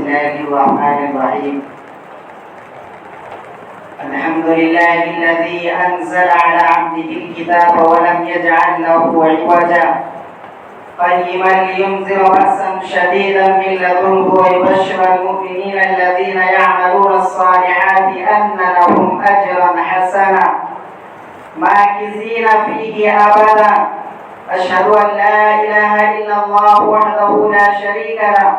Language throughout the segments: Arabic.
الله الرحمن الرحيم. الحمد لله الذي أنزل على عبده الكتاب ولم يجعل له عوجا قيما لينذر بأسا شديدا من لدنه ويبشر المؤمنين الذين يعملون الصالحات أن لهم أجرا حسنا ماكثين فيه أبدا. أشهد أن لا إله إلا الله وحده لا شريك له،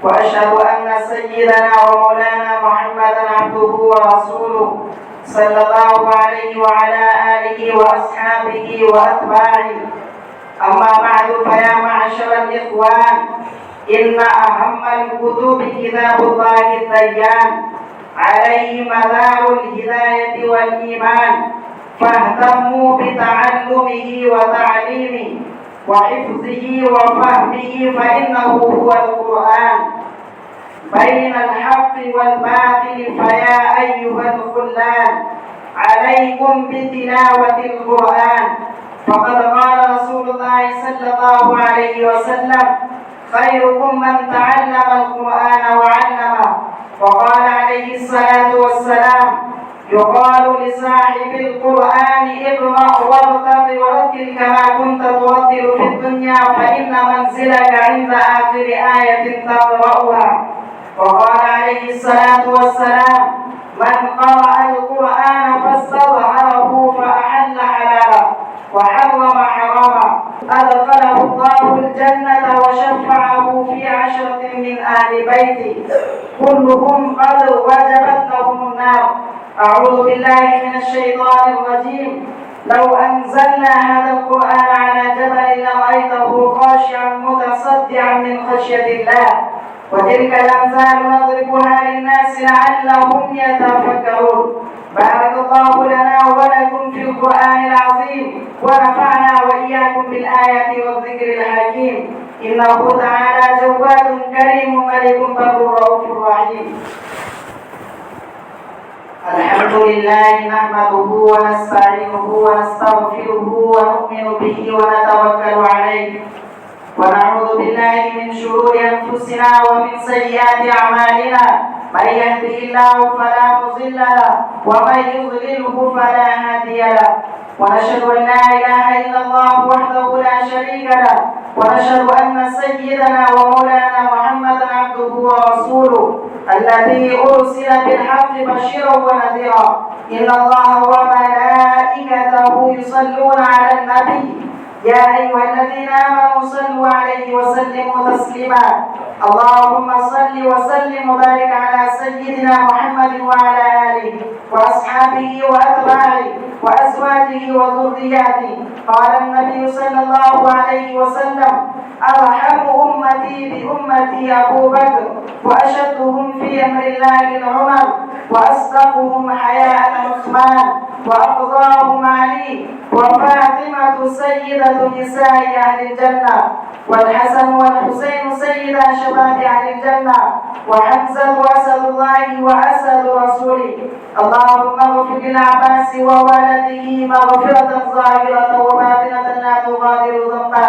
وأشهد أن سيدنا ومولانا محمدا عبده ورسوله صلى الله عليه وعلى آله وأصحابه وأتباعه. أما بعد، فيا معشر الإخوان، إن أهم الكتب كتاب الله الديان عليه مدار الهداية والإيمان، فاهتموا بتعلمه وتعليمه وحفظه وفهمه، فإنه هو القرآن بين الحق والباطل. فيا أيها الخلان، عليكم بتلاوة القرآن، فقد قال رسول الله صلى الله عليه وسلم: خيركم من تعلم القرآن وعلمه. وقال عليه الصلاة والسلام: يقال لصاحب القرآن اقرأ وارتق ورتل كما كنت ترتل في الدنيا، فإن منزلك عند آخر آية تقرأها. وقال عليه الصلاة والسلام: من قرأ القرآن فاستظهره فأحل حلاله وحرم حراما أدخله الله الجنة وشفعه في 10 من أهل بيته كلهم قد وجبت لهم النار. أعوذ بالله من الشيطان الرجيم. لو أنزلنا هذا القرآن على جبل لرأيته خاشعا متصدعا من خشية الله. وتلك الأمثال نضربها للناس لعلهم يتفكرون. بارك الله لنا ولكم في القرآن العظيم، ونفعنا وإياكم بالآيات والذكر الحكيم. إنه تعالى جواد كريم ملك بر رؤوف رحيم. الحمد لله نحمده ونستعينه ونستغفره ونؤمن به ونتوكل عليه، ونعوذ بالله من شرور أنفسنا ومن سيئات أعمالنا. من يهده الله فلا مضل له، ومن يضلله فلا هادي له. ونشهد أن لا إله إلا الله وحده لا شريك له، ونشهد أن سيدنا ومولانا محمدا عبده ورسوله الذي أرسل بالحق بشيرا ونذيرا. إن الله وملائكته يصلون على النبي، يا أيها الذين آمنوا صلوا عليه وسلموا تسليما. اللهم صل وسلم وبارك على سيدنا محمد وعلى آله وأصحابه وأتباعه وأزواجه وذرياته. قال النبي صلى الله عليه وسلم: أرحم أمتي بأمتي أبو بكر، وأشدهم في أمر الله عمر، وأصدقهم حياء عثمان، وأقضاهم علي، وفاطمة سيدة نساء أهل الجنة، والحسن والحسين سيدا شباب أهل الجنة، وحمزة أسد الله وأسد رسوله. اللهم اغفر للعباس وولده مغفرة ظاهرة وباطنة لا تغادر ذنبا.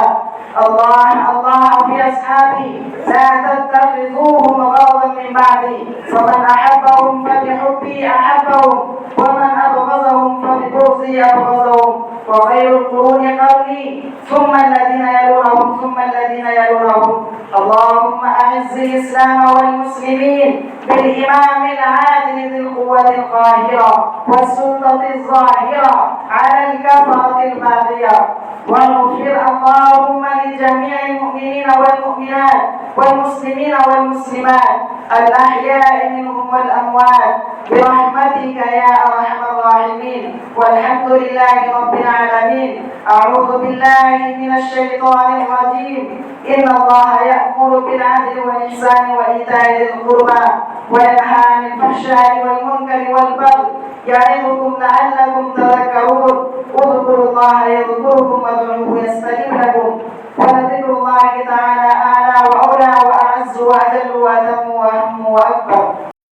الله في أصحابي لا تتخذوهم غرضا من بعدي، فمن أحبهم فبحبي أحبهم، ومن أبغضهم فببغضي أبغضهم. وخير القرون قرني، ثم الذين يلونهم ثم الذين يلونهم. اللهم أعز الإسلام والمسلمين بالإمام العادل ذي القوة القاهرة والسلطة الظاهرة على الكفرة الباغية. واغفر اللهم لجميع المؤمنين والمؤمنات والمسلمين والمسلمات الأحياء منهم والأموات برحمتك يا أرحم الراحمين. والحمد لله رب العالمين. أعوذ بالله من الشيطان الرجيم. إن الله يأمر بالعدل والإحسان وإيتاء ذي القربى وينهى عن الفحشاء والمنكر والبغي يعظكم لعلكم تذكرون. اذكروا الله يذكركم وادعوه يستجب لكم. ولذكر الله تعالى أعلى وأولى وأعز وأجل وأتم وأهم وأكبر.